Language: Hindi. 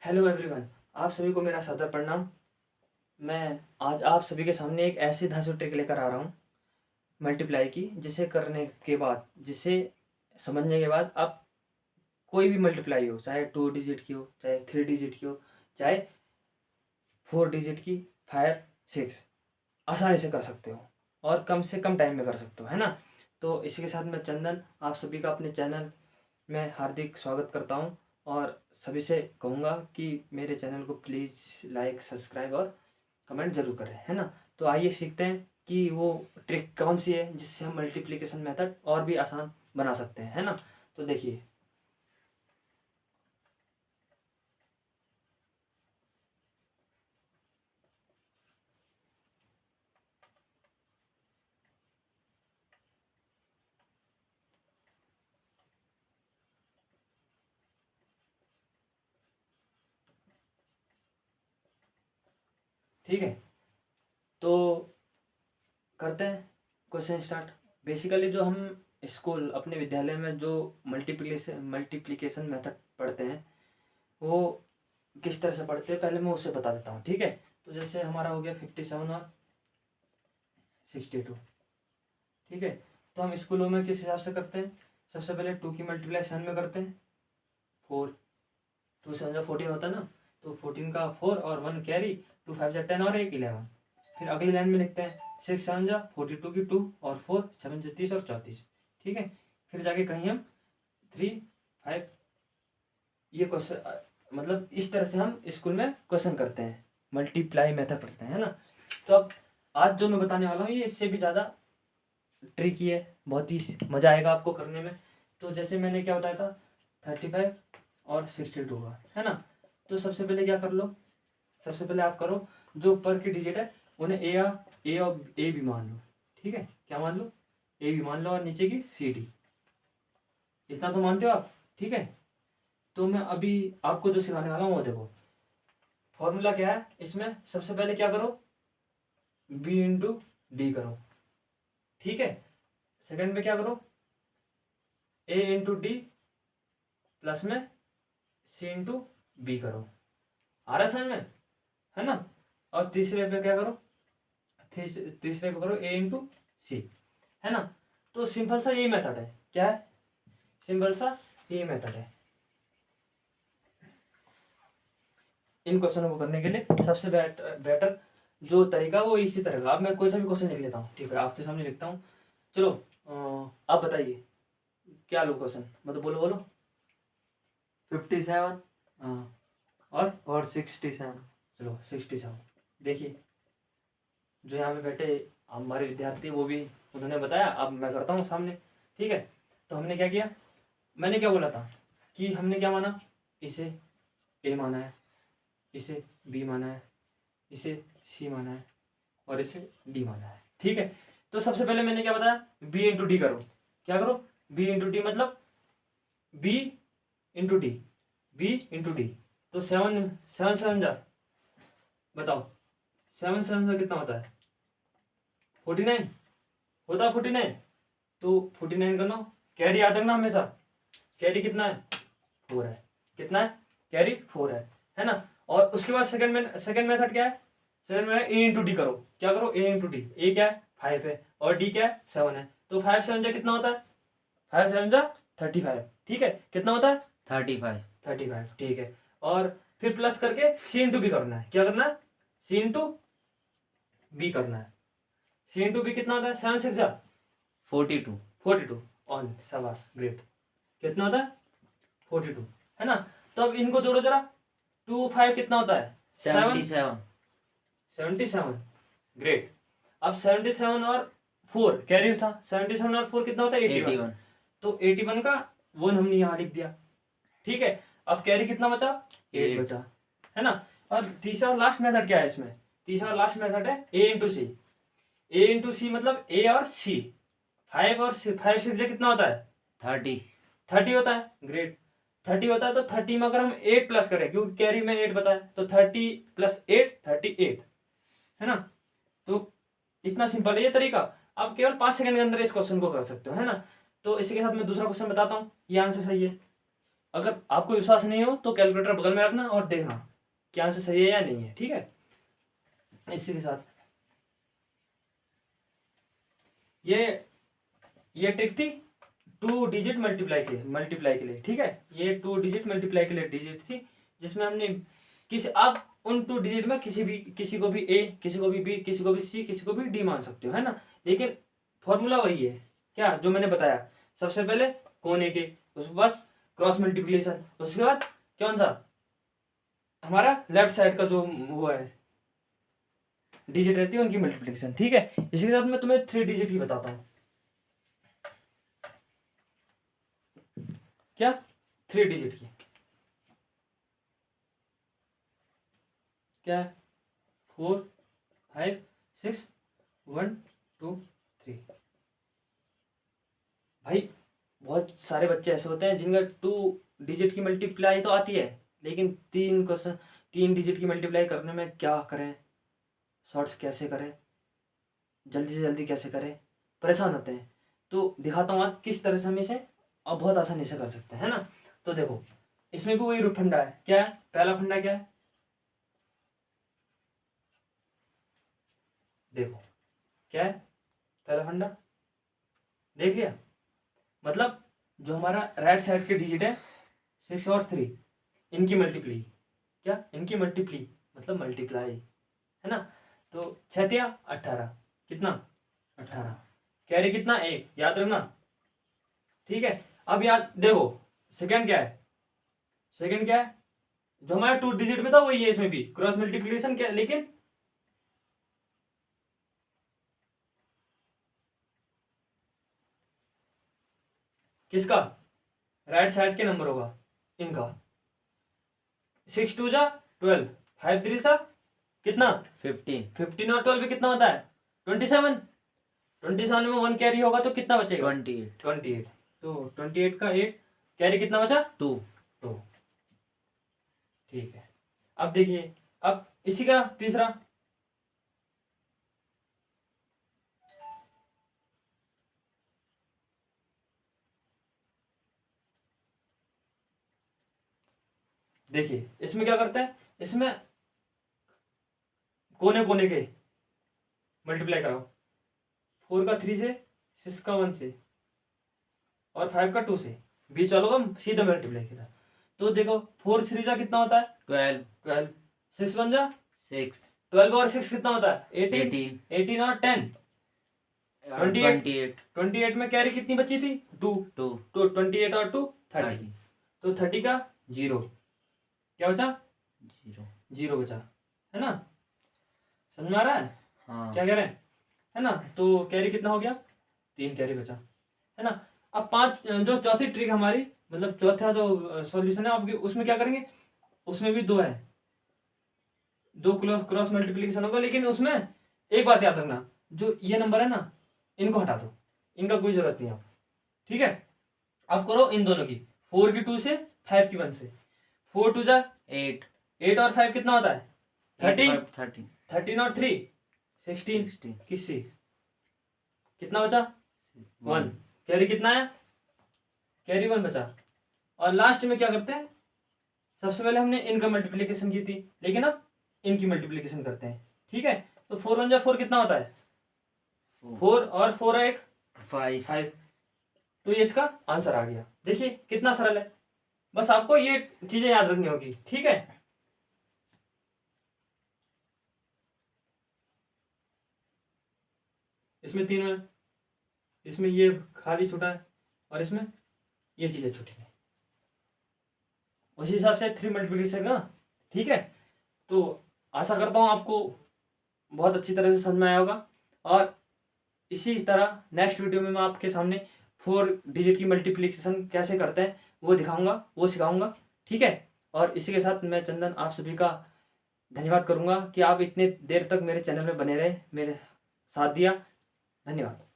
Hello everyone. आप सभी को मेरा सादर प्रणाम। मैं आज आप सभी के सामने एक ऐसी धांसू ट्रिक लेकर आ रहा हूँ मल्टीप्लाई की, जिसे करने के बाद, जिसे समझने के बाद आप कोई भी मल्टीप्लाई हो, चाहे 2 डिजिट की हो, चाहे 3 डिजिट की हो, चाहे 4 डिजिट की, 5 6, आसानी से कर सकते हो और कम से कम टाइम में कर सकते हो, है ना। तो इसी के साथ मैं चंदन आप सभी का अपने चैनल में हार्दिक स्वागत करता हूँ और सभी से कहूँगा कि मेरे चैनल को प्लीज़ लाइक, सब्सक्राइब और कमेंट ज़रूर करें, है ना। तो आइए सीखते हैं कि वो ट्रिक कौन सी है जिससे हम मल्टीप्लिकेशन मेथड और भी आसान बना सकते हैं, है ना। तो देखिए, ठीक है, तो करते हैं क्वेश्चन स्टार्ट। बेसिकली जो हम स्कूल अपने विद्यालय में जो मल्टीप्लिकेशन मल्टीप्लिकेशन मेथड पढ़ते हैं, वो किस तरह से पढ़ते हैं पहले मैं उसे बता देता हूँ, ठीक है। तो जैसे हमारा हो गया 57 और 62, ठीक है। तो हम स्कूलों में किस हिसाब से करते हैं, सबसे पहले 2 की मल्टीप्लाई 7 में करते हैं, 4, 2 7 जो 14 होता है ना, तो 14 का 4 और 1 कैरी, 2 5 जा 10 और 1 11। फिर अगली लाइन में लिखते हैं 6 7 जा 42 की 2 और 4 7 से 30 और 34, ठीक है। फिर जाके कहीं हम 3 5, ये क्वेश्चन मतलब इस तरह से हम स्कूल में क्वेश्चन करते हैं, मल्टीप्लाई मेथड पढ़ते हैं, है ना। तो अब आज जो मैं बताने वाला हूँ ये इससे भी ज़्यादा ट्रिकी है, बहुत ही मज़ा आएगा आपको करने में। तो जैसे मैंने क्या बताया था, 35 और 62 का, है ना। तो सबसे पहले क्या कर लो, सबसे पहले आप करो जो ऊपर की डिजिट है उन्हें ए और ए भी मान लो, ठीक है। क्या मान लो, ए भी मान लो और नीचे की सी डी, इतना तो मानते हो आप, ठीक है। तो मैं अभी आपको जो सिखाने वाला हूँ वो देखो, फॉर्मूला क्या है इसमें, सबसे पहले क्या करो, बी इंटू डी करो, ठीक है। सेकंड में क्या करो, ए इंटू डी प्लस में सी इंटू बी करो, आ रहा है समझ में, है ना। और तीसरे पे क्या करो, तीसरे पे करो ए इंटू सी, है ना। तो सिंपल सा यही मेथड है, क्या है, सिंपल सा यही मेथड है। इन क्वेश्चनों को करने के लिए सबसे बेटर जो तरीका वो इसी तरह का। अब मैं कोई सा भी क्वेश्चन लिख लेता हूँ, ठीक है, आपके सामने लिखता हूँ। चलो, आप बताइए क्या लो क्वेश्चन, मतलब बोलो बोलो। 57 हाँ, और 67। चलो 67। देखिए, जो यहाँ पे बैठे हमारे विद्यार्थी वो भी उन्होंने बताया, अब मैं करता हूँ सामने, ठीक है। तो हमने क्या किया, मैंने क्या बोला था कि हमने क्या माना, इसे ए माना है, इसे बी माना है, इसे सी माना है और इसे डी माना है, ठीक है। तो सबसे पहले मैंने क्या बताया, बी इंटू डी करो, क्या करो, बी इंटू डी मतलब B into D, B into D. तो 7 7 7 जा, बताओ 7 7 जा कितना होता है, 49 होता है, 49। तो 49 करना, कैरी याद रखना हमेशा, कैरी कितना है, 4 है, कितना है, कैरी 4 है ना। और उसके बाद सेकंड मेथड क्या है, सेकंड में ए इंटू डी करो, क्या करो, ए इंटू डी, ए क्या है 5 है और डी क्या है 7 है। तो 5 7 जा कितना होता है, 5 7 जा 35, ठीक है। कितना होता है 35। 35, ठीक है। और फिर प्लस करके सी इंटू बी करना है, क्या करना है, सी इंटू बी करना है। सी इंटू बी कितना होता है, 7 6 जा 42। 42, ऑन शाबाश ग्रेट। कितना होता है 42, है ना। तो अब इनको जोड़ो जरा, 2 5 कितना होता है 7 77। 77, ग्रेट। अब 77 और 4 कैरी था, 77 और 4 कितना होता है 81। 81। तो 81 का 1 हमने यहाँ लिख दिया, ठीक है। अब कैरी कितना बचा, 8 8। बचा, है ना। और तीसरा और लास्ट मेथड क्या है इसमें, तीसरा और लास्ट मेथड है ए इंटू सी। ए इंटू सी मतलब ए और सी, 5 और 5 6 कितना होता है 30। 30 होता है, ग्रेट। 30 होता है, तो 30 में अगर हम 8 प्लस करें, क्योंकि कैरी में 8 बताया, तो 30 प्लस 8 38, है ना। तो इतना सिंपल है ये तरीका, आप केवल 5 सेकंड के अंदर इस क्वेश्चन को कर सकते हो, है ना। तो इसी के साथ मैं दूसरा क्वेश्चन बताता हूँ, ये आंसर सही है। अगर आपको विश्वास नहीं हो तो कैलकुलेटर बगल में रखना और देखना कि आंसर सही है या नहीं है, ठीक है। इसी के साथ ये ट्रिक थी 2 डिजिट मल्टीप्लाई के लिए, ठीक है। ये 2 डिजिट मल्टीप्लाई के लिए डिजिट थी, जिसमें हमने आप उन 2 डिजिट में किसी को भी ए, किसी को भी बी, किसी को भी सी, किसी को भी डी मान सकते हो, है ना। लेकिन फॉर्मूला वही है, क्या जो मैंने बताया। सबसे पहले कोने के, उसके बाद क्रॉस मल्टीप्लिकेशन, उसके बाद कौन सा हमारा लेफ्ट साइड का जो वो है डिजिट रहती है उनकी मल्टीप्लिकेशन, ठीक है। इसी के साथ मैं तुम्हें 3 डिजिट ही बताता हूँ। क्या 3 डिजिट की क्या है? 4 5 6 1 2 3। भाई बहुत सारे बच्चे ऐसे होते हैं जिनका 2 डिजिट की मल्टीप्लाई तो आती है, लेकिन 3 डिजिट की मल्टीप्लाई करने में क्या करें, शॉर्ट्स कैसे करें, जल्दी से जल्दी कैसे करें, परेशान होते हैं। तो दिखाता हूँ आज किस तरह से हम इसे अब बहुत आसानी से कर सकते हैं, है ना। तो देखो, इसमें भी वही रूट फंडा है। क्या है पहला फंडा? क्या है देखो, क्या है पहला फंडा? देख लिया। मतलब जो हमारा राइट साइड के डिजिट है 6 और 3, इनकी मल्टीप्ली, क्या इनकी मल्टीप्ली मतलब मल्टीप्लाई, है ना। तो 6 18, कितना 18, कैरी कितना 1, याद रखना, ठीक है। अब याद देखो सेकंड क्या है, सेकंड क्या है जो हमारा 2 डिजिट में था वही है, इसमें भी क्रॉस मल्टीप्लिकेशन क्या, लेकिन किसका? राइट साइड के नंबर होगा इनका। 6 2 जा 12, 5 3 सा कितना 15 15, और 12 भी कितना होता है 27। 27 में 1 कैरी होगा तो कितना बचेगा 28। तो 28 का 8 कैरी कितना बचा 2। 2, ठीक है। अब देखिए, अब इसी का तीसरा, देखिए इसमें क्या करते हैं, इसमें कोने कोने के मल्टीप्लाई कराओ। 4 का 3 से, 6 का 1 से, और 5 का 2 से, बीच वालों का सीधा मल्टीप्लाई किया। तो देखो 4 3 जा कितना होता है 12, 6 1 जा 6, 12 और 6 कितना होता है 18, 18 और 10 28 में कैरी कितनी बची थी 2, तो 28 और 2 30। तो 30 का 0, क्या बचा 0 बचा, है ना। समझ में आ रहा है हाँ। क्या कह रहे हैं, है ना। तो कैरी कितना हो गया 3 कैरी बचा, है ना। अब 5 जो चौथी ट्रिक हमारी, मतलब चौथा जो सॉल्यूशन है आपकी, उसमें क्या करेंगे, उसमें भी 2 है, 2 क्रॉस मल्टीप्लिकेशन होगा। लेकिन उसमें एक बात याद रखना, जो ये नंबर है ना इनको हटा दो, इनका कोई जरूरत नहीं है, ठीक है। अब करो इन दोनों की, 4 की 2 से, 5 की 1 से। 4 2 जा 8, 8 और 5 कितना होता है 13, 13 और 3 16 किसी कितना बचा 1, कैरी कितना है कैरी 1 बचा। और लास्ट में क्या करते हैं, सबसे पहले हमने इनका मल्टीप्लिकेशन की थी, लेकिन अब इनकी मल्टीप्लिकेशन करते हैं, ठीक है। तो 4 1 जा 4 कितना होता है 4, और 4 1 5। तो ये इसका आंसर आ गया। देखिए कितना सरल है, बस आपको ये चीजें याद रखनी होगी, ठीक है। इसमें 3 है, इसमें ये खाली छोटा है, और इसमें ये चीजें छोटी है, उसी हिसाब से 3 मल्टीप्लिकेशन ना, ठीक है। तो आशा करता हूँ आपको बहुत अच्छी तरह से समझ में आया होगा, और इसी तरह नेक्स्ट वीडियो में मैं आपके सामने 4 डिजिट की मल्टीप्लिकेशन कैसे करते हैं वो दिखाऊंगा, वो सिखाऊंगा, ठीक है। और इसी के साथ मैं चंदन आप सभी का धन्यवाद करूंगा कि आप इतने देर तक मेरे चैनल में बने रहे, मेरे साथ दिया। धन्यवाद।